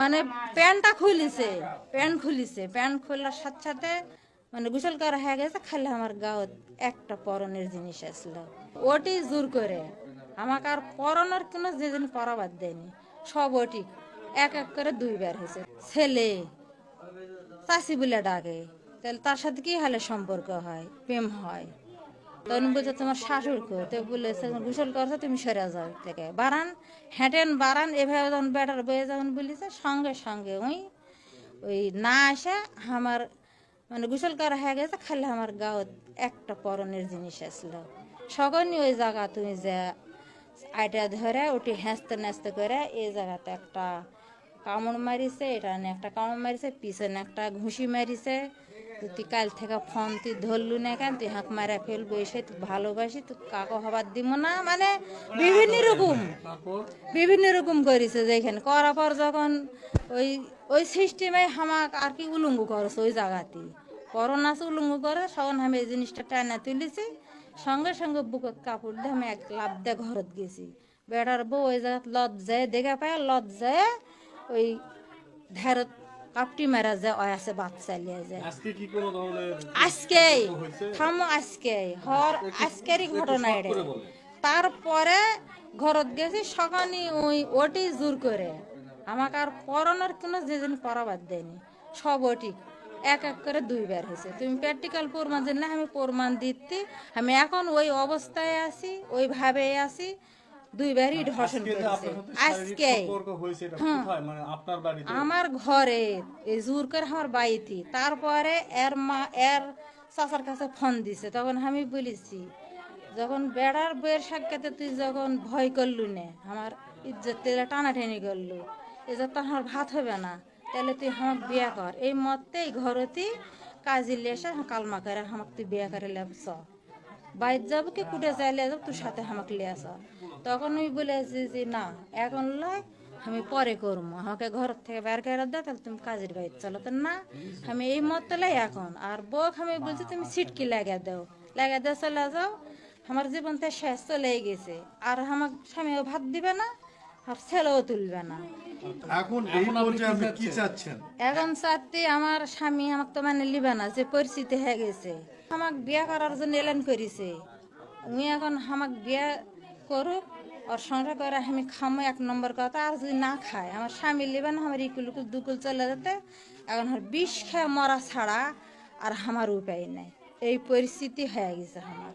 মানে প্যান্টটা খুলিছে, প্যান্ট খোলার সাথে সাথে মানে গোসল করা হয়ে গেছে, খালি আমার গাঁত একটা পরনের জিনিস আসলো, ওটি জোর করে আমাকে আর পরনের কোনো জিনিস পরাবার দেয়নি, সব ওটি এক এক করে দুইবার হয়েছে। ছেলে চাষি বলে ডাকে, তাহলে তার সাথে কি হলে সম্পর্ক হয়, প্রেম হয়। তখন বলছে তোমার শাশুড় কো, তো বলেছে গোসল করছো তুমি সরে যাও থেকে বারান, হেঁটেন বারান, এভাবে যখন বেটার বয়ে যখন বলেছে সঙ্গে সঙ্গে ওই না আসে আমার মানে গোসল করা হয়ে গেছে, খালি আমার গাঁত একটা পরনের জিনিস আসলো। সকলই ওই জায়গা তুমি যে আইটা ধরে ওটি হেঁচতে নেচতে করে এই জায়গাতে একটা কামড় মারিছে, এটা নিয়ে একটা কামড় মারিছে, পিছনে একটা ঘুষি মারিছে। তুই কাল থেকে ফোন তুই ধরলু না কেন, তুই হাঁক মারা ফেলবো, এসে তুই ভালোবাসি, তুই কাকো হবার দিব না, মানে বিভিন্ন রকম করেছে। যেখানে করার পর যখন ওই ওই সিস্টেমে হামাক আর কি উলঙ্গ করছে ওই জায়গাতে, করোনা উলঙ্গ করে, তখন আমি এই জিনিসটা টানা তুলেছি, সঙ্গে সঙ্গে বুকে কাপড় দিয়ে আমি এক লাভ দিয়ে ঘরত গেছি। বেটার বউ ওই জায়গা লজ্জায় দেখে পায়, লজ্জায় ওই ধারত কাপটি মারা যায়, ওই আছে বাচ্চা লিয়ে যায়। আজকেরই ঘটনা এটা। তারপরে ঘরত গেছি, সকালে ওটি জোর করে আমাকে আর পরনের কোনো যেদিন পরাবার দেয়নি, সব ওটি এক এক করে দুইবার হয়েছে। তুমি প্র্যাকটিক্যাল প্রমাণ জানলে আমি প্রমাণ দিতে, আমি এখন ওই অবস্থায় আছি, ওইভাবে আছি। দুইবারই ধর্ষণ করেছে আজকে। আমার ঘরে এই জোর করে আমার বাড়িতে। তারপরে এর মা এর চাচার কাছে ফোন দিছে, তখন আমি বলেছি যখন বেড়ার বইয়ের সাক্ষাতে তুই যখন ভয় করলু না, আমার ইজ্জত টানাটানি করলু, ইজ্জত তো আমার ভাত হবে না, তাহলে তুই আমাকে বিয়ে কর। এই মতেই ঘরতে কাজে লেসে কালমা করে আমাকে তুই বিয়ে করে লেবছ, বাইর যাবো কি কুটে চাইলে যাবো, তোর সাথে আমাকে লিয়ে আস। তখন আমি বলেছি যে না এখন লয়, আমি পরে করবো, আমাকে ঘর থেকে বের করে দাও, তাহলে তুমি কাজের বাইরে চলো। তো না, আমি এই মত লাই এখন। আর বউ আমি বলছি তুমি সিটকি লাগা দাও চলে যাও, আমার জীবনটা শেষ চলে গেছে, আর আমার স্বামীও ভাত দিবে না, আর ছেলেও তুলবে না। এখন এই পর্যায়ে আপনি কি চাচ্ছেন? এখন চাচ্ছি আমার স্বামী আমাকে তো মানে লিবে না, যে পরিস্থিতি হয়ে গেছে। আমাকে বিয়ে করার জন্য এলান করেছে, উনি এখন আমাকে বিয়ে করুক, আর সংসার করে আমি খামো, এক নম্বর কথা। আর যদি না খায় আমার স্বামী লিবে না, আমার ইকুল দুকুল চলে যেতে, এখন আর বিষ খেয়ে মরা ছাড়া আর আমার উপায় নাই। এই পরিস্থিতি হয়ে গেছে আমার।